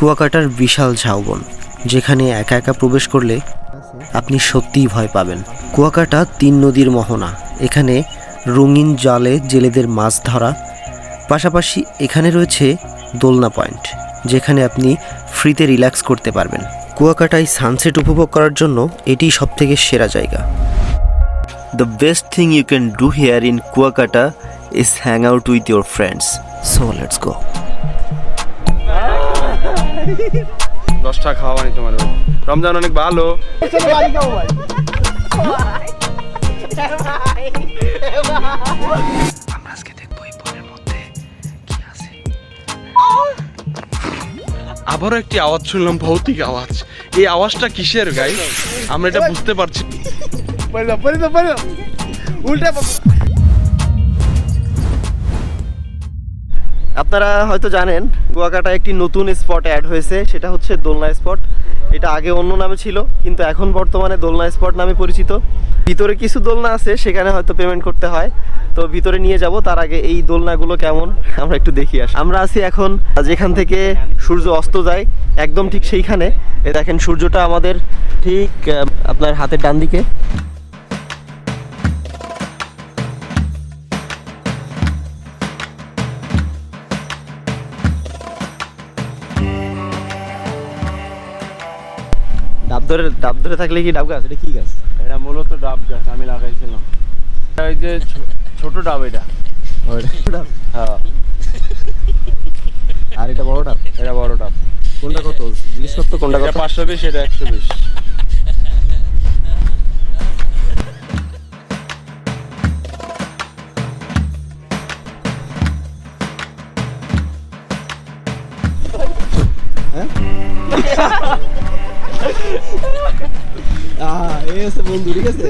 কুয়াকাটার বিশাল ঝাউবন, যেখানে একা একা প্রবেশ করলে আপনি সত্যিই ভয় পাবেন। কুয়াকাটা 3 নদীর মোহনা। এখানে রঙিন জালে জেলেদের মাছ ধরা, পাশাপাশি এখানে রয়েছে দোলনা পয়েন্ট, যেখানে আপনি ফ্রিতে রিল্যাক্স করতে পারবেন। কুয়াকাটায় সানসেট উপভোগ করার জন্য এটি সবথেকে সেরা জায়গা। The best thing you can do here in Kuakata is hang out with your friends. So let's go. 10টা খাওয়া নি তোমার রমজান অনেক ভালো। আমরা আজকে দেখবো এই বনের মধ্যে কি আছে। আবারও একটি আওয়াজ শুনলাম, ভৌতিক আওয়াজ। এই আওয়াজটা কিসের গাই আমরা এটা বুঝতে পারছি। আপনারা হয়তো জানেন কুয়াকাটা একটি নতুন স্পট অ্যাড হয়েছে, সেটা হচ্ছে দোলনা স্পট। এটা আগে অন্য নামে ছিল, কিন্তু এখন বর্তমানে দোলনা স্পট নামে পরিচিত। ভিতরে কিছু দোলনা আছে, সেখানে হয়তো পেমেন্ট করতে হয়, তো ভিতরে নিয়ে যাব। তার আগে এই দোলনাগুলো কেমন আমরা একটু দেখি আসি। আমরা আছি এখন যেখান থেকে সূর্য অস্ত যায়, একদম ঠিক সেইখানে। এ দেখেন সূর্যটা আমাদের ঠিক আপনার হাতের ডান দিকে। ডাব ধরে থাকলে কি ডাব গাছ? এটা কি গাছ? এটা মূলত ডাব গাছ, আমি লাগাইছিলাম। এই যে ছোট ডাব, এটা ডাব। হ্যাঁ। আর এটা বড় ডাব? এটা বড় ডাব। কোনটা কত জিজ্ঞেস করতো? কোনটা কত? 520, এটা 120। বন্ধু ঠিক আছে।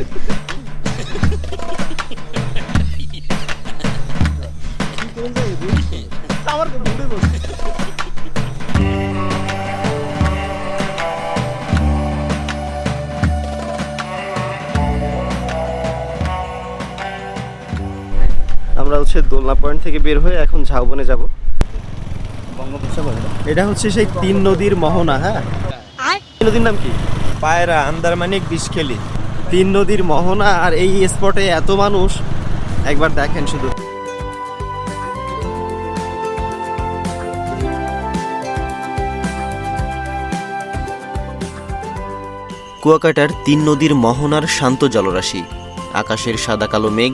আমরা হচ্ছে দোলনা পয়েন্ট থেকে বের হয়ে এখন ঝাউবনে যাব। এটা হচ্ছে সেই 3 নদীর মোহনা। হ্যাঁ, নদীর নাম কি? পায়রা, আন্দারমানিক, বিষখেলি। 3 নদীর মোহনা। আর এই স্পটে এত মানুষ, একবার দেখেন শুধু। কুয়াকাটার 3 নদীর মোহনার শান্ত জলরাশি। আকাশের সাদা কালো মেঘ,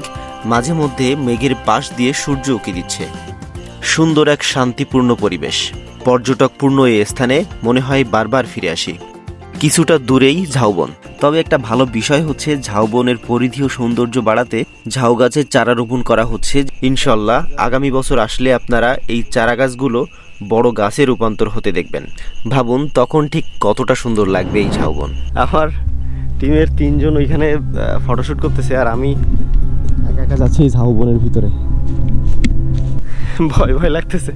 মাঝে মধ্যে মেঘের পাশ দিয়ে সূর্য উঁকি দিচ্ছে। সুন্দর এক শান্তিপূর্ণ পরিবেশ। পর্যটকপূর্ণ এই স্থানে মনে হয় বারবার ফিরে আসি। কিছুটা দূরেই ঝাউবন। তবে একটা ভালো বিষয় হচ্ছে ঝাউবনের পরিধি ও সৌন্দর্য বাড়াতে ঝাউ গাছের চারা রোপণ করা হচ্ছে। ইনশাল্লাহ আগামী বছর আসলে আপনারা এই চারা গাছগুলো বড় গাছে রূপান্তর হতে দেখবেন। ভাবুন তখন ঠিক কতটা সুন্দর লাগবে এই ঝাউবন। আমার টিমের 3 জন ওইখানে ফটোশুট করতেছে, আর আমি একা একা যাচ্ছি এই ঝাউবনের ভিতরে। ভয় ভয় লাগতেছে,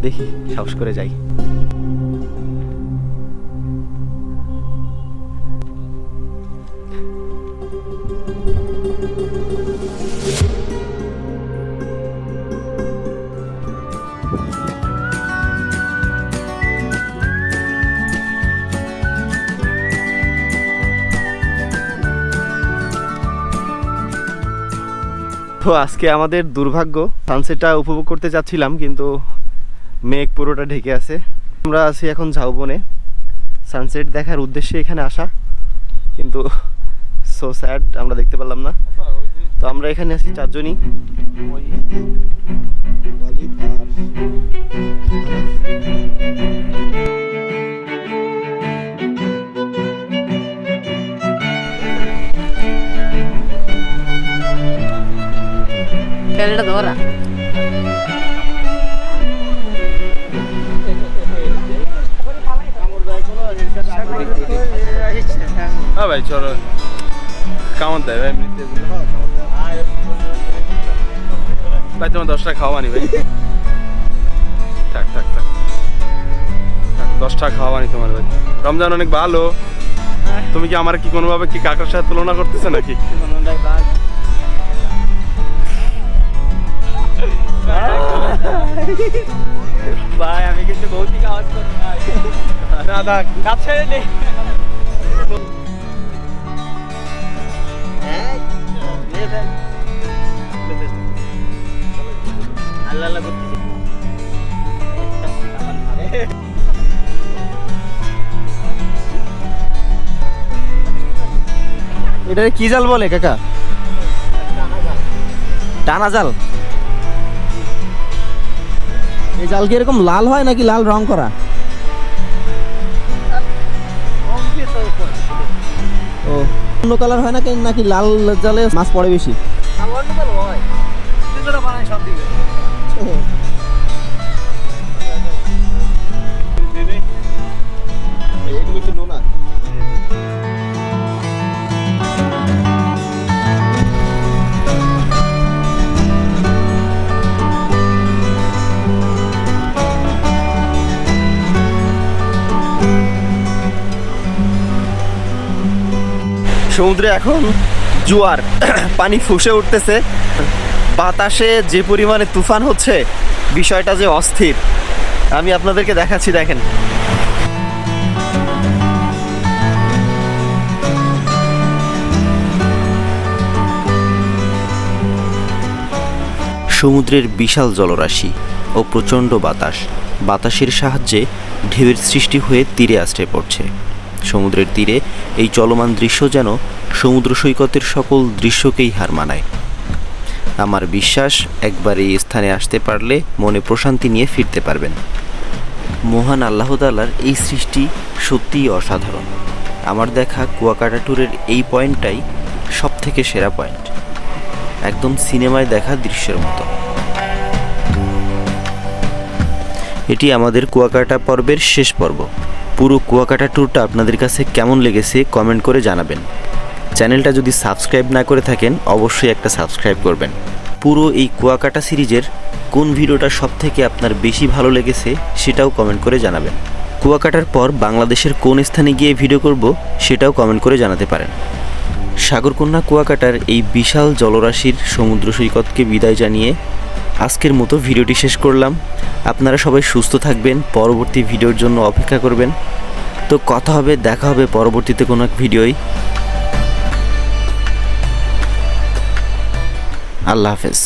দেখি সাহস করে যাই। তো আজকে আমাদের দুর্ভাগ্য, সানসেটটা উপভোগ করতে চাচ্ছিলাম, কিন্তু মেঘ পুরোটা ঢেকে আছে। আমরা আছি এখন ঝাউবনে, সানসেট দেখার উদ্দেশ্যে এখানে আসা, কিন্তু সো স্যাড আমরা দেখতে পেলাম না। তো আমরা এখানে আছি 4 জনই। Pelada Dora. হ্যাঁ ভাই চলো, কেমন দেয় ভাই? ভাই তোমার 10টা খাওয়ানি ভাই। থাক থাক থাক, 10টা খাওয়ানি তোমার ভাই। রমজান অনেক ভালো। তুমি কি আমার কি কোনোভাবে কি কাকার সাথে তুলনা করতেছো নাকি? ভাই আমি কিন্তু ভৌতিক আওয়াজ করি নাই। না থাক। কাছে নেই। আল্লাহ আল্লাহ করতেছি। এটা কি জাল বলে কাকা? টানা জাল। এই জাল কি এরকম লাল হয় নাকি লাল রং করা? ও অন্য কালার হয় নাকি নাকি লাল জালে মাছ পড়ে বেশি? এগুলো তো নোনা। সমুদ্রে এখন জোয়ার, পানি ফুঁসে উঠতেছে, বাতাসে যে পরিমাণে তুফান হচ্ছে, বিষয়টা যে অস্থির আমি আপনাদেরকে দেখাচ্ছি, দেখেন। সমুদ্রের বিশাল জলরাশি ও প্রচণ্ড বাতাসের সাহায্যে ঢেউয়ের সৃষ্টি হয়ে তীরে আশ্রয় পড়ছে। সমুদ্রের তীরে এই চলমান দৃশ্য যেন সমুদ্র সৈকতের সকল দৃশ্যকেই হার মানায়। আমার বিশ্বাস একবার এই স্থানে আসতে পারলে মনে প্রশান্তি নিয়ে ফিরতে পারবেন। মহান আল্লাহ তাআলার এই সৃষ্টি সত্যিই অসাধারণ। আমার দেখা কুয়াকাটা ট্যুরের এই পয়েন্টটাই সবথেকে সেরা পয়েন্ট, একদম সিনেমায় দেখা দৃশ্যের মতো। এটি আমাদের কুয়াকাটা পর্বের শেষ পর্ব। পুরো কুয়াকাটা ট্যুরটা আপনাদের কাছে কেমন লেগেছে কমেন্ট করে জানাবেন। চ্যানেলটা যদি সাবস্ক্রাইব না করে থাকেন অবশ্যই একটা সাবস্ক্রাইব করবেন। পুরো এই কুয়াকাটা সিরিজের কোন ভিডিওটা সবথেকে আপনার বেশি ভালো লেগেছে সেটাও কমেন্ট করে জানাবেন। কুয়াকাটার পর বাংলাদেশের কোন স্থানে গিয়ে ভিডিও করব সেটাও কমেন্ট করে জানাতে পারেন। সাগরকন্যা কুয়াকাটার এই বিশাল জলরাশির সমুদ্র সৈকতকে বিদায় জানিয়ে আজকের মতো ভিডিওটি শেষ করলাম। আপনারা সবাই সুস্থ থাকবেন, পরবর্তী ভিডিওর জন্য অপেক্ষা করবেন। তো কথা হবে, দেখা হবে পরবর্তীতে কোনো এক ভিডিওই। আল্লাহ হাফেজ।